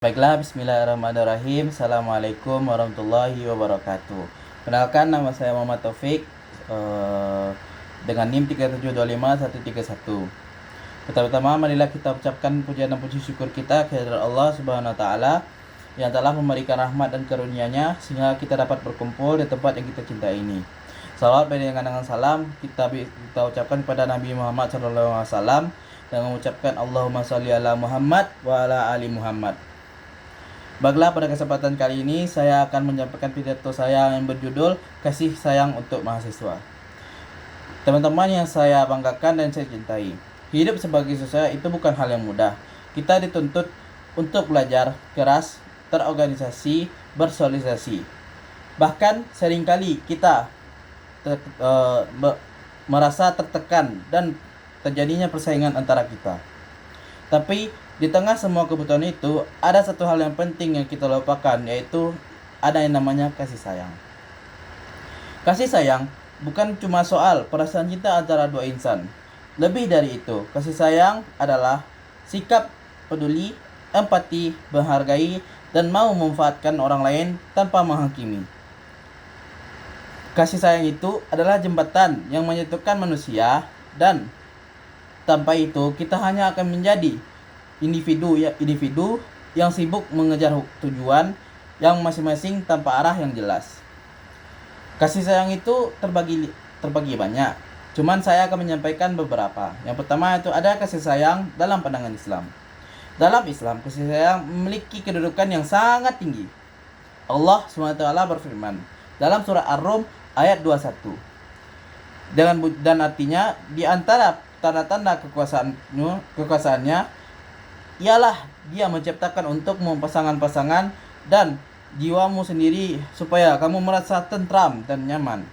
Baiklah, bismillahirrahmanirrahim. Assalamualaikum warahmatullahi wabarakatuh. Kenalkan, nama saya Muhammad Taufik, dengan NIM 3725131. Pertama-tama, marilah kita ucapkan pujian dan puji syukur kita kehadirat Allah Subhanahu wa taala yang telah memberikan rahmat dan karunia-Nya sehingga kita dapat berkumpul di tempat yang kita cintai ini. Salawat dengan salam kita ucapkan kepada Nabi Muhammad SAW dan mengucapkan Allahumma sholli ala Muhammad wa ala ali Muhammad. Baiklah, pada kesempatan kali ini saya akan menyampaikan pidato saya yang berjudul Kasih Sayang untuk Mahasiswa. Teman-teman yang saya banggakan dan saya cintai, hidup sebagai siswa itu bukan hal yang mudah. Kita dituntut untuk belajar keras, terorganisasi, bersosialisasi. Bahkan seringkali kita merasa tertekan dan terjadinya persaingan antara kita. Tapi di tengah semua kebutuhan itu, ada satu hal yang penting yang kita lupakan, yaitu ada yang namanya kasih sayang. Kasih sayang bukan cuma soal perasaan cinta antara dua insan. Lebih dari itu, kasih sayang adalah sikap peduli, empati, menghargai, dan mau memanfaatkan orang lain tanpa menghakimi. Kasih sayang itu adalah jembatan yang menyatukan manusia, dan tanpa itu kita hanya akan menjadi individu yang sibuk mengejar tujuan yang masing-masing tanpa arah yang jelas. Kasih sayang itu terbagi banyak. Cuman saya akan menyampaikan beberapa. Yang pertama itu ada kasih sayang dalam pandangan Islam. Dalam Islam, kasih sayang memiliki kedudukan yang sangat tinggi. Allah SWT berfirman dalam surah Ar-Rum ayat 21. Dan artinya di antara tanda-tanda kekuasaannya ialah dia menciptakan untukmu pasangan-pasangan dan jiwamu sendiri supaya kamu merasa tentram dan nyaman.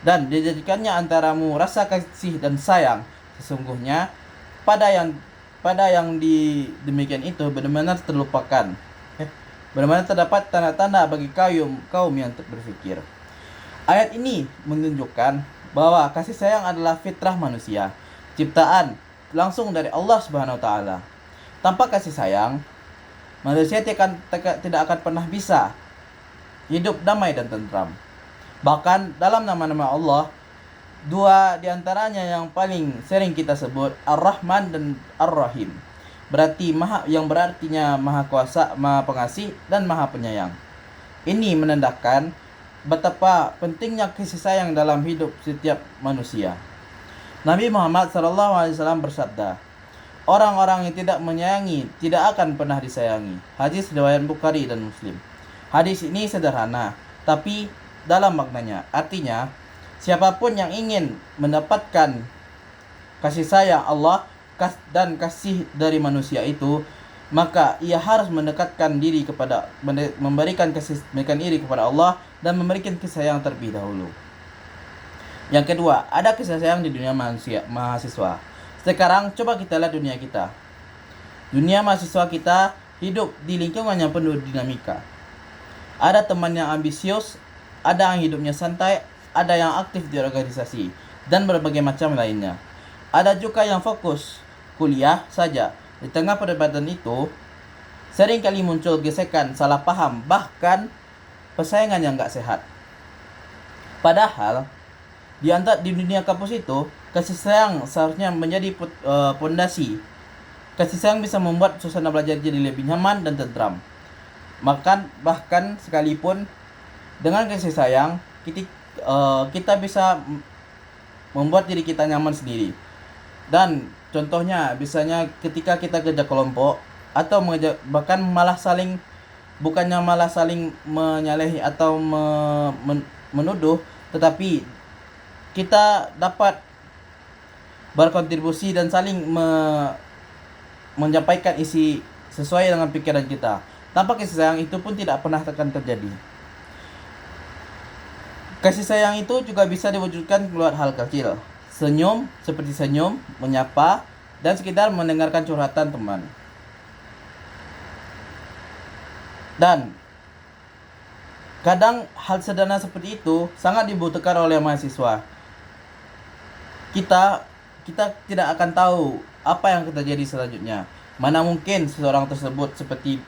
Dan dijadikannya antaramu rasa kasih dan sayang. Sesungguhnya pada yang demikian itu benar-benar terlupakan. Benar-benar terdapat tanda-tanda bagi kaum yang berpikir. Ayat ini menunjukkan bahwa kasih sayang adalah fitrah manusia, ciptaan langsung dari Allah Subhanahu wa taala. Tanpa kasih sayang, manusia tidak akan pernah bisa hidup damai dan tentram. Bahkan dalam nama-nama Allah, dua diantaranya yang paling sering kita sebut Ar-Rahman dan Ar-Rahim, yang berartinya Maha Kuasa, Maha Pengasih, dan Maha Penyayang. Ini menandakan betapa pentingnya kasih sayang dalam hidup setiap manusia. Nabi Muhammad SAW bersabda, orang-orang yang tidak menyayangi tidak akan pernah disayangi. Hadis riwayat Bukhari dan Muslim. Hadis ini sederhana, tapi dalam maknanya. Artinya, siapapun yang ingin mendapatkan kasih sayang Allah dan kasih dari manusia itu, maka ia harus mendekatkan diri memberikan diri kepada Allah dan memberikan kasih sayang terlebih dahulu. Yang kedua, ada kasih sayang di dunia mahasiswa. Sekarang coba kita lihat dunia kita. Dunia mahasiswa kita hidup di lingkungan yang penuh dinamika. Ada teman yang ambisius, ada yang hidupnya santai, ada yang aktif di organisasi, dan berbagai macam lainnya. Ada juga yang fokus kuliah saja. Di tengah perdebatan itu, sering kali muncul gesekan, salah paham, bahkan persaingan yang gak sehat. Padahal di dunia kampus itu, kasih sayang seharusnya menjadi pondasi. Kasih sayang bisa membuat suasana belajar jadi lebih nyaman dan tentram. Bahkan sekalipun dengan kasih sayang, kita bisa membuat diri kita nyaman sendiri. Dan contohnya, misalnya ketika kita kerja kelompok atau bukannya malah saling menyalahi atau menuduh, tetapi kita dapat berkontribusi dan saling menyampaikan isi sesuai dengan pikiran kita. Tanpa kasih sayang itu pun tidak pernah akan terjadi. Kasih sayang itu juga bisa diwujudkan lewat hal kecil. Seperti senyum, menyapa, dan sekedar mendengarkan curhatan teman. Dan kadang hal sederhana seperti itu sangat dibutuhkan oleh mahasiswa. Kita tidak akan tahu apa yang terjadi selanjutnya. Mana mungkin seseorang tersebut seperti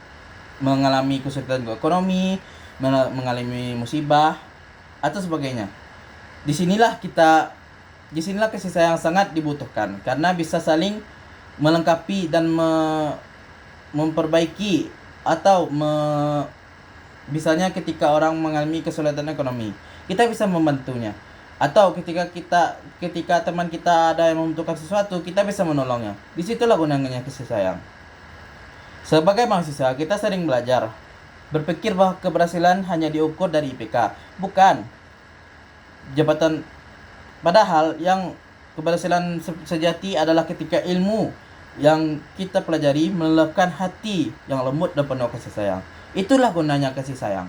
mengalami kesulitan ekonomi, mengalami musibah atau sebagainya. Disinilah kasih sayang sangat dibutuhkan karena bisa saling melengkapi dan memperbaiki atau misalnya ketika orang mengalami kesulitan ekonomi, kita bisa membantunya. Atau ketika teman kita ada yang membutuhkan sesuatu, kita bisa menolongnya. Disitulah gunanya kasih sayang. Sebagai mahasiswa, kita sering belajar berpikir bahwa keberhasilan hanya diukur dari IPK, bukan jabatan. Padahal yang keberhasilan sejati adalah ketika ilmu yang kita pelajari melelahkan hati yang lembut dan penuh kasih sayang. Itulah gunanya kasih sayang.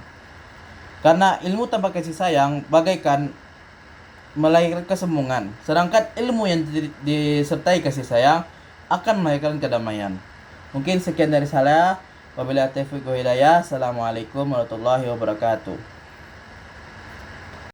Karena ilmu tanpa kasih sayang bagaikan melahirkan kesombongan, sedangkan ilmu yang disertai kasih sayang akan melahirkan kedamaian. Mungkin sekian dari saya. Wabillahi taufiq wa hidayah. Assalamualaikum warahmatullahi wabarakatuh.